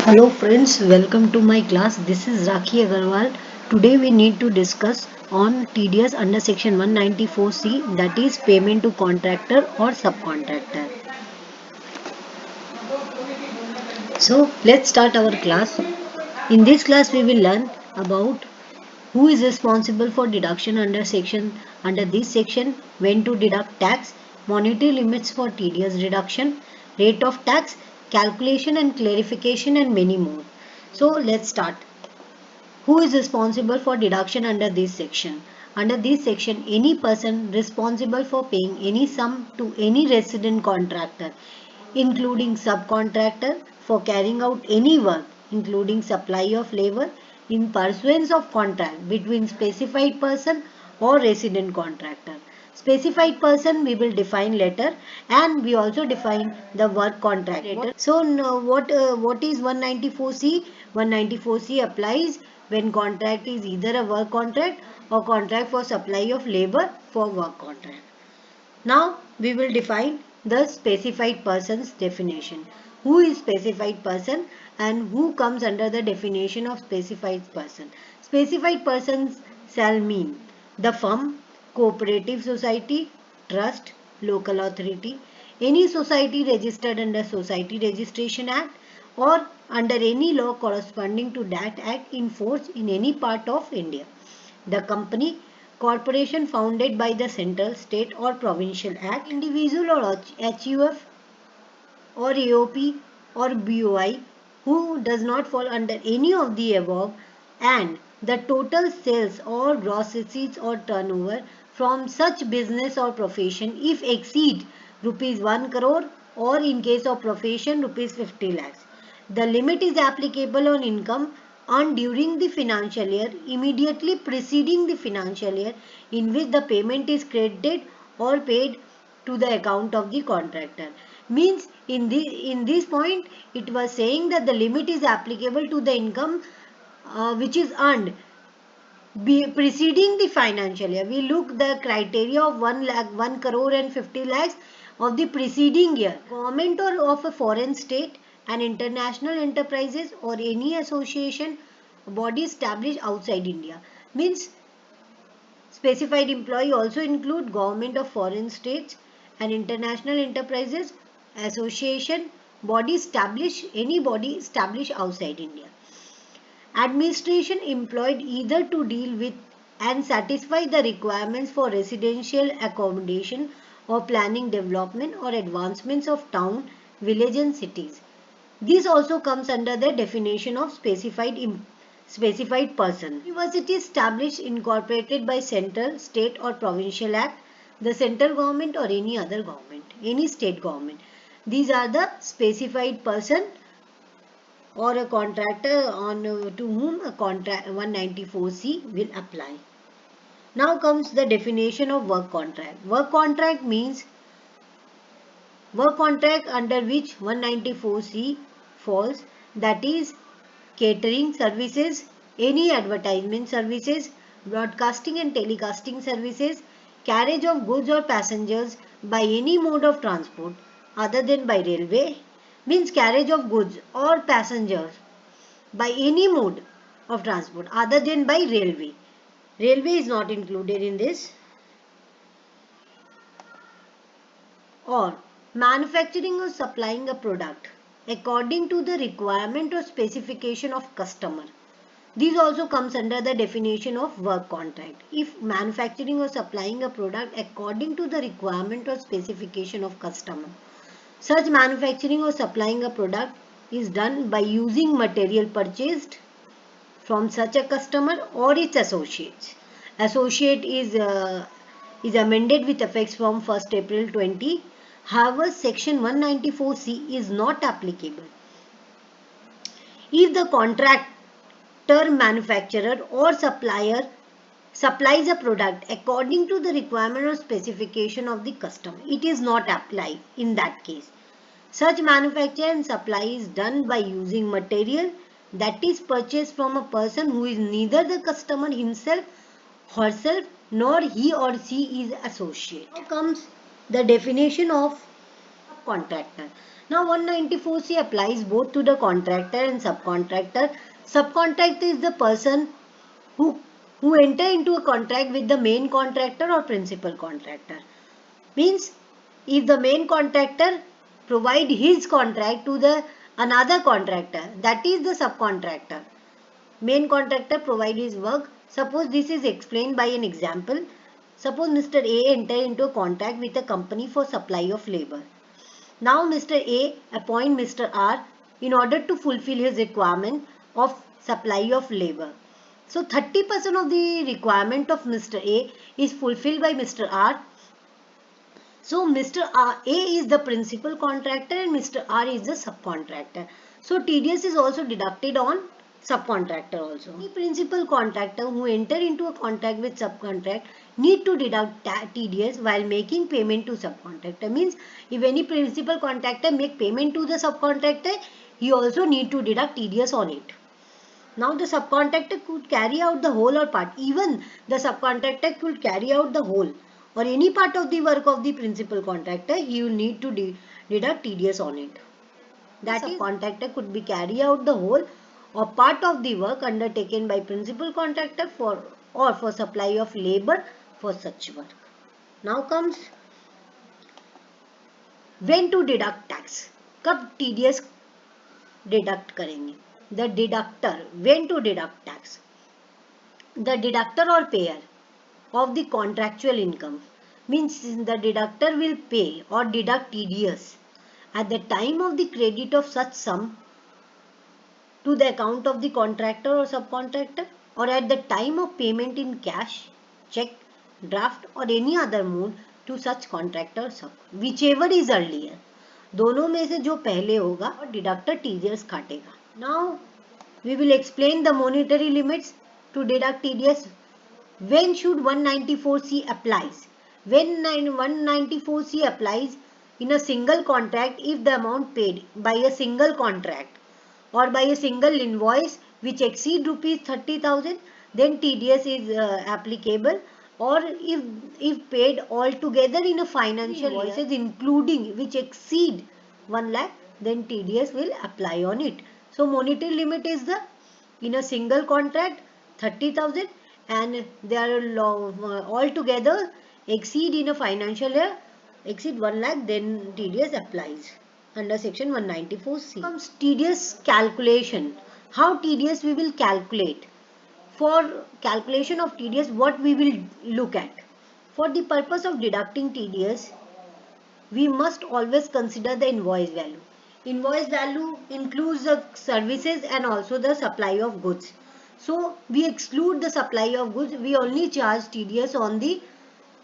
Hello friends, welcome to my class. This is Rakhi Agarwal. Today we need to discuss on TDS under section 194C, that is payment to contractor or subcontractor. So let's start our class. In this class we will learn about who is responsible for deduction under this section, when to deduct tax, monetary limits for TDS deduction, rate of tax, calculation and clarification, and many more. So let's start. Who is responsible for deduction under this section? Under this section, any person responsible for paying any sum to any resident contractor, including subcontractor, for carrying out any work, including supply of labor, in pursuance of contract between specified person or resident contractor. Specified person we will define later, and we also define the work contract later. So what is 194C? 194C applies when contract is either a work contract or contract for supply of labor for work contract. Now we will define the specified person's definition. Who is specified person and who comes under the definition of specified person? Specified persons shall mean the firm, cooperative society, trust, local authority, any society registered under Society Registration Act or under any law corresponding to that act in force in any part of India. The company, corporation founded by the central, state or provincial act, individual or HUF or AOP or BOI who does not fall under any of the above, and the total sales or gross receipts or turnover from such business or profession if exceed rupees 1 crore or in case of profession rupees 50 lakhs. The limit is applicable on income earned during the financial year immediately preceding the financial year in which the payment is credited or paid to the account of the contractor. Means in this point it was saying that the limit is applicable to the income which is earned preceding the financial year. We look the criteria of 1 crore and 50 lakhs of the preceding year. Government or of a foreign state and international enterprises or any association body established outside India. Means specified employee also include government of foreign states and international enterprises, association, body established, any body established outside India. Administration employed either to deal with and satisfy the requirements for residential accommodation or planning development or advancements of town, village and cities. This also comes under the definition of specified person. University established, incorporated by central, state or provincial act, the central government or any other government, any state government. These are the specified person or a contractor on to whom a contract 194C will apply. Now comes the definition of work contract. Work contract means work contract under which 194C falls, that is catering services, any advertisement services, broadcasting and telecasting services, carriage of goods or passengers by any mode of transport other than by railway, means carriage of goods or passengers by any mode of transport other than by railway. Railway is not included in this. Or manufacturing or supplying a product according to the requirement or specification of customer. These also comes under the definition of work contract. If manufacturing or supplying a product according to the requirement or specification of customer. Such manufacturing or supplying a product is done by using material purchased from such a customer or its associates. Associate is amended with effects from 1st April 20. However, section 194C is not applicable if the contractor, manufacturer or supplier supplies a product according to the requirement or specification of the customer. It is not applied in that case. Such manufacture and supply is done by using material that is purchased from a person who is neither the customer himself, herself, nor he or she is associate. Now comes the definition of subcontractor. Now 194C applies both to the contractor and subcontractor. Subcontractor is the person who enter into a contract with the main contractor or principal contractor. Means if the main contractor provide his contract to the another contractor, that is the subcontractor. Main contractor provide his work. Suppose this is explained by an example. Suppose Mr. A enter into a contract with a company for supply of labor. Now Mr. A appoint Mr. R in order to fulfill his requirement of supply of labor. So 30% of the requirement of Mr. A is fulfilled by Mr. R. So Mr. A is the principal contractor and Mr. R is the subcontractor. So TDS is also deducted on subcontractor also. The principal contractor who enter into a contract with subcontract need to deduct TDS while making payment to subcontractor. Means if any principal contractor make payment to the subcontractor, he also need to deduct TDS on it. Now the subcontractor could carry out the whole or part. Even the subcontractor could carry out the whole or any part of the work of the principal contractor, he will need to deduct TDS on it. That is, subcontractor could be carry out the whole or part of the work undertaken by principal contractor for supply of labor for such work. Now comes when to deduct tax. कब TDS deduct करेंगे? The deductor, when to deduct tax? The deductor or payer of the contractual income means the deductor will pay or deduct TDS at the time of the credit of such sum to the account of the contractor or subcontractor, or at the time of payment in cash, check, draft or any other mode to such contractor or sub, whichever is earlier. दोनों में से जो पहले होगा और deductor TDS काटेगा. Now we will explain the monetary limits to deduct TDS. When should 194C applies? When 194C applies in a single contract if the amount paid by a single contract or by a single invoice which exceed rupees 30,000, then TDS is applicable, or if paid altogether in a financial invoices including which exceed 1 lakh, then TDS will apply on it. So monetary limit is the in a single contract 30,000 and they are altogether exceed in a financial year exceed 1 lakh, then TDS applies under section 194C. Comes TDS calculation. How TDS we will calculate? For calculation of TDS, what we will look at? For the purpose of deducting TDS, we must always consider the invoice value. Invoice value includes the services and also the supply of goods. So we exclude the supply of goods. We only charge TDS on the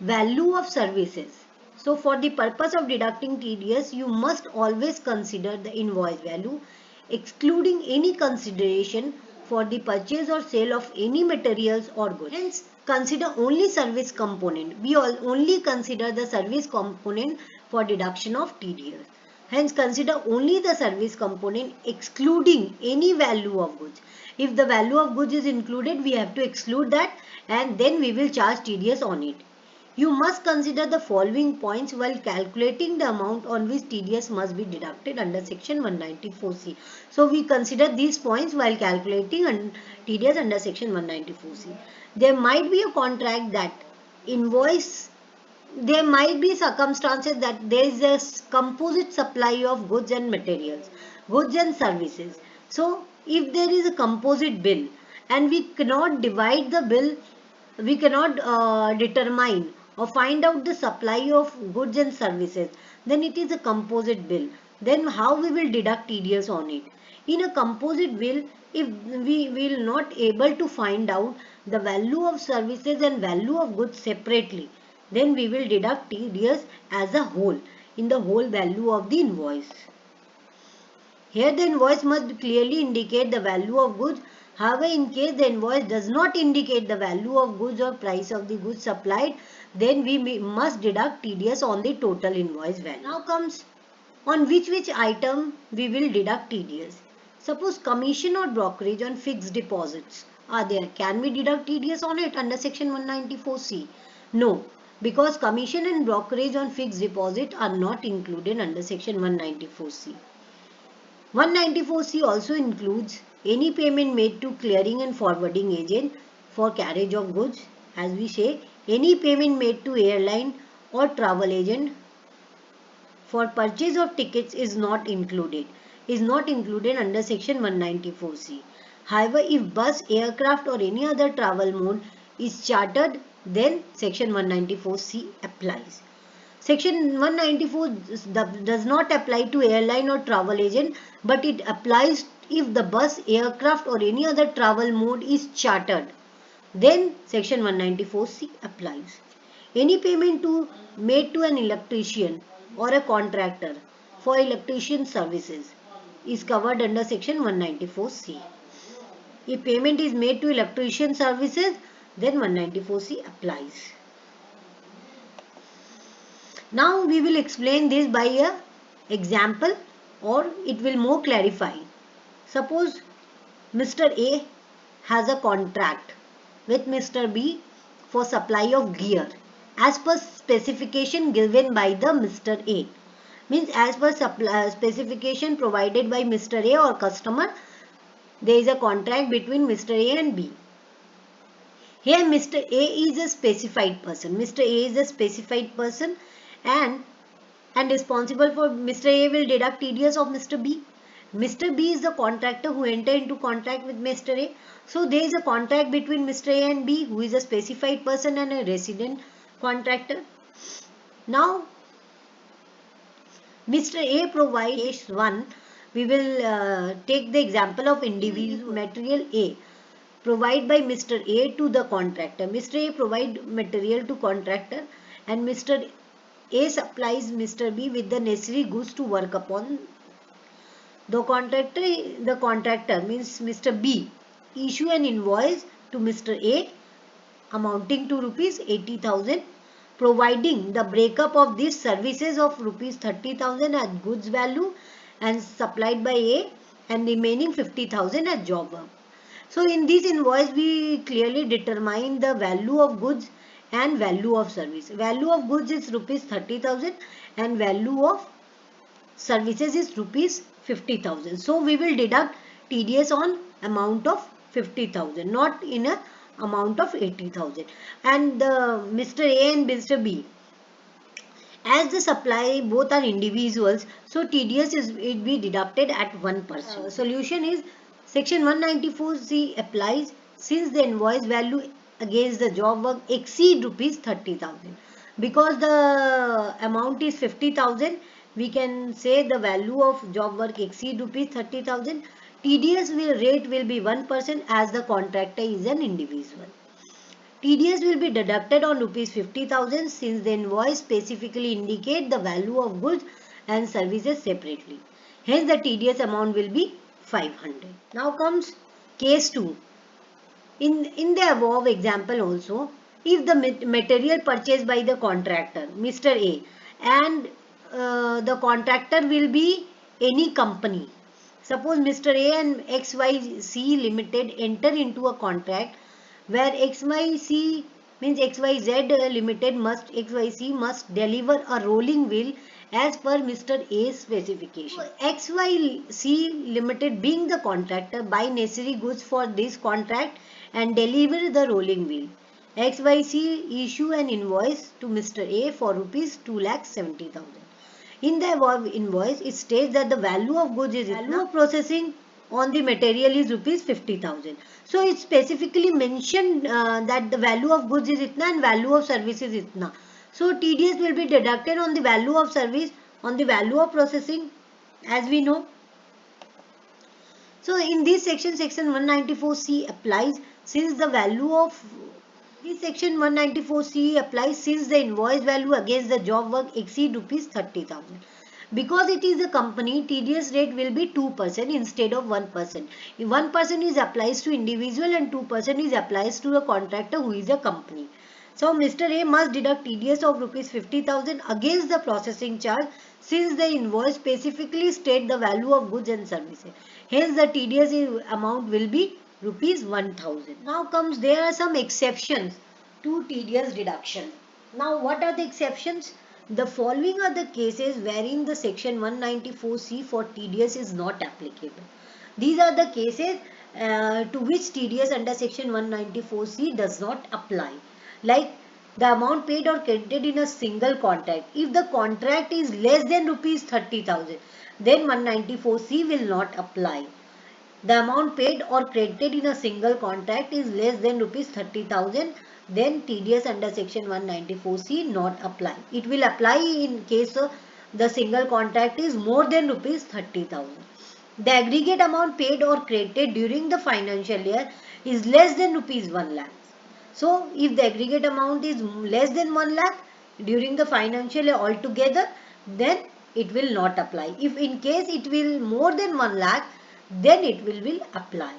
value of services. So for the purpose of deducting TDS, you must always consider the invoice value, excluding any consideration for the purchase or sale of any materials or goods. Hence, consider only service component. We only consider the service component for deduction of TDS. Hence, consider only the service component excluding any value of goods. If the value of goods is included, we have to exclude that and then we will charge TDS on it. You must consider the following points while calculating the amount on which TDS must be deducted under section 194C. So we consider these points while calculating TDS under section 194C. There might be a contract that invoice, there might be circumstances that there is a composite supply of goods and materials, goods and services. So if there is a composite bill and we cannot divide the bill, we cannot determine or find out the supply of goods and services, then it is a composite bill. Then how we will deduct TDS on it? In a composite bill, if we will not able to find out the value of services and value of goods separately, then we will deduct TDS as a whole in the whole value of the invoice. Here the invoice must clearly indicate the value of goods. However, in case the invoice does not indicate the value of goods or price of the goods supplied, then we must deduct TDS on the total invoice value. Now comes on which item we will deduct TDS. Suppose commission or brokerage on fixed deposits are there. Can we deduct TDS on it under section 194C? No. because commission and brokerage on fixed deposit are not included under section 194C. 194C also includes any payment made to clearing and forwarding agent for carriage of goods. As we say, any payment made to airline or travel agent for purchase of tickets is not included under section 194C. However, if bus, aircraft or any other travel mode is chartered, then section 194C applies. Section 194 does not apply to airline or travel agent, but it applies if the bus, aircraft or any other travel mode is chartered. Then section 194C applies. Any payment made to an electrician or a contractor for electrician services is covered under section 194C. If payment is made to electrician services, then 194C applies. Now we will explain this by a example, or it will more clarify. Suppose Mr. A has a contract with Mr. B for supply of gear as per specification given by the Mr. A. Means as per specification provided by Mr. A or customer, there is a contract between Mr. A and B. Here Mr. A is a specified person. Mr. A is a specified person and responsible for Mr. A will deduct TDS of Mr. B. Mr. B is the contractor who entered into contract with Mr. A. So there is a contract between Mr. A and B, who is a specified person and a resident contractor. Now Mr. A provides case 1. We will take the example of individual material A provided by Mr. A to the contractor. Mr. A provide material to contractor and Mr. A supplies Mr. B with the necessary goods to work upon. The contractor means Mr. B issue an invoice to Mr. A amounting to rupees 80,000, providing the breakup of these services of rupees 30,000 as goods value and supplied by A and remaining 50,000 as job work. So in this invoice we clearly determine the value of goods and value of service. Value of goods is rupees 30,000 and value of services is rupees 50,000. So we will deduct TDS on amount of 50,000, not in a amount of 80,000. And Mr. A and Mr. B, as the supply both are individuals, so TDS will be deducted at 1%. Solution is section 194C applies since the invoice value against the job work exceed rupees 30,000. Because the amount is 50,000, we can say the value of job work exceed rupees 30,000. TDS rate will be 1% as the contractor is an individual. TDS will be deducted on rupees 50,000 since the invoice specifically indicate the value of goods and services separately. Hence the TDS amount will be 500. Now comes case 2. In the above example also, if the material purchased by the contractor, Mr. A, and the contractor will be any company. Suppose Mr. A and XYZ Limited enter into a contract where XYZ means XYZ Limited XYZ must deliver a rolling wheel as per Mr. A's specification. So, XYZ Limited being the contractor buy necessary goods for this contract and deliver the rolling wheel. XYZ issue an invoice to Mr. A for rupees 2,70,000. In the above invoice, it states that the value of goods is value of processing on the material is rupees 50,000. So it specifically mentioned that the value of goods is itna and value of service is itna. So TDS will be deducted on the value of service, on the value of processing, as we know. So in this section 194C applies since the value of this section 194C applies since the invoice value against the job work exceed rupees 30,000. Because it is a company, TDS rate will be 2% instead of 1%. If 1% is applies to individual and 2% is applies to a contractor who is a company. So Mr. A must deduct TDS of rupees 50,000 against the processing charge since the invoice specifically state the value of goods and services. Hence the TDS amount will be rupees 1,000. Now there are some exceptions to TDS deduction. Now, what are the exceptions? The following are the cases wherein the section 194C for TDS is not applicable. These are the cases to which TDS under section 194C does not apply. Like the amount paid or credited in a single contract. If the contract is less than rupees 30,000, then 194C will not apply. The amount paid or credited in a single contract is less than rupees 30,000, then TDS under section 194C not apply. It will apply in case the single contract is more than rupees 30,000. The aggregate amount paid or credited during the financial year is less than rupees 1 lakh. So, if the aggregate amount is less than 1 lakh during the financial year altogether, then it will not apply. If in case it will more than 1 lakh, then it will apply.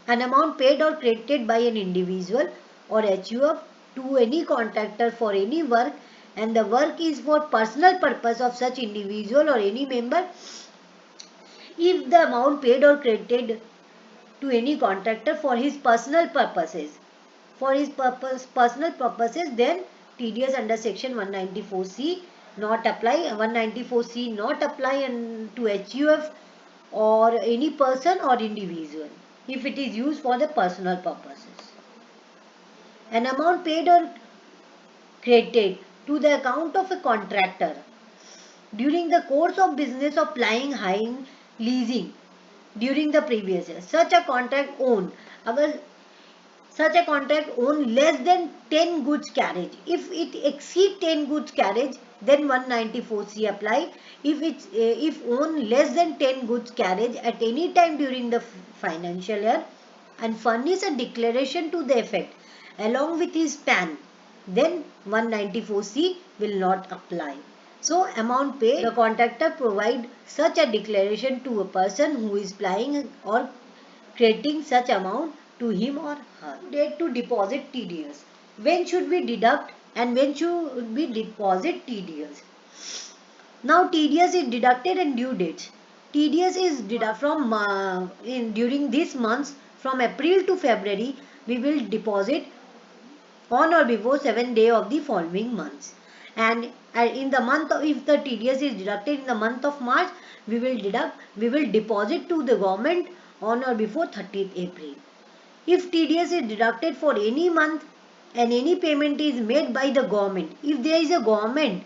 An amount paid or credited by an individual or HUF to any contractor for any work, and the work is for personal purpose of such individual or any member, if the amount paid or credited to any contractor for his personal purposes, personal purposes, then TDS under section 194C not apply. 194C not apply and to HUF or any person or individual if it is used for the personal purposes. An amount paid or credited to the account of a contractor during the course of business of plying, hiring, leasing during the previous year. Such a contract owned, such a contract own less than 10 goods carriage. If it exceed 10 goods carriage, then 194C apply. If own less than 10 goods carriage at any time during the financial year and furnish a declaration to the effect along with his PAN, then 194C will not apply. So, amount paid, the contractor provide such a declaration to a person who is plying or crediting such amount to him or her. Date to deposit TDS. When should we deduct and when should we deposit TDS? Now TDS is deducted and due dates. TDS is deducted from during this month from April to February. We will deposit on or before 7th day of the following months. And in the month of, if the TDS is deducted in the month of March, we will deposit to the government on or before 30th April. If TDS is deducted for any month and any payment is made by the government, if there is a government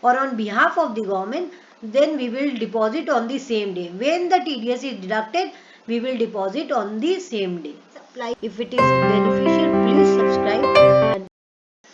or on behalf of the government, then we will deposit on the same day. When the TDS is deducted, we will deposit on the same day. If it is beneficial, please subscribe.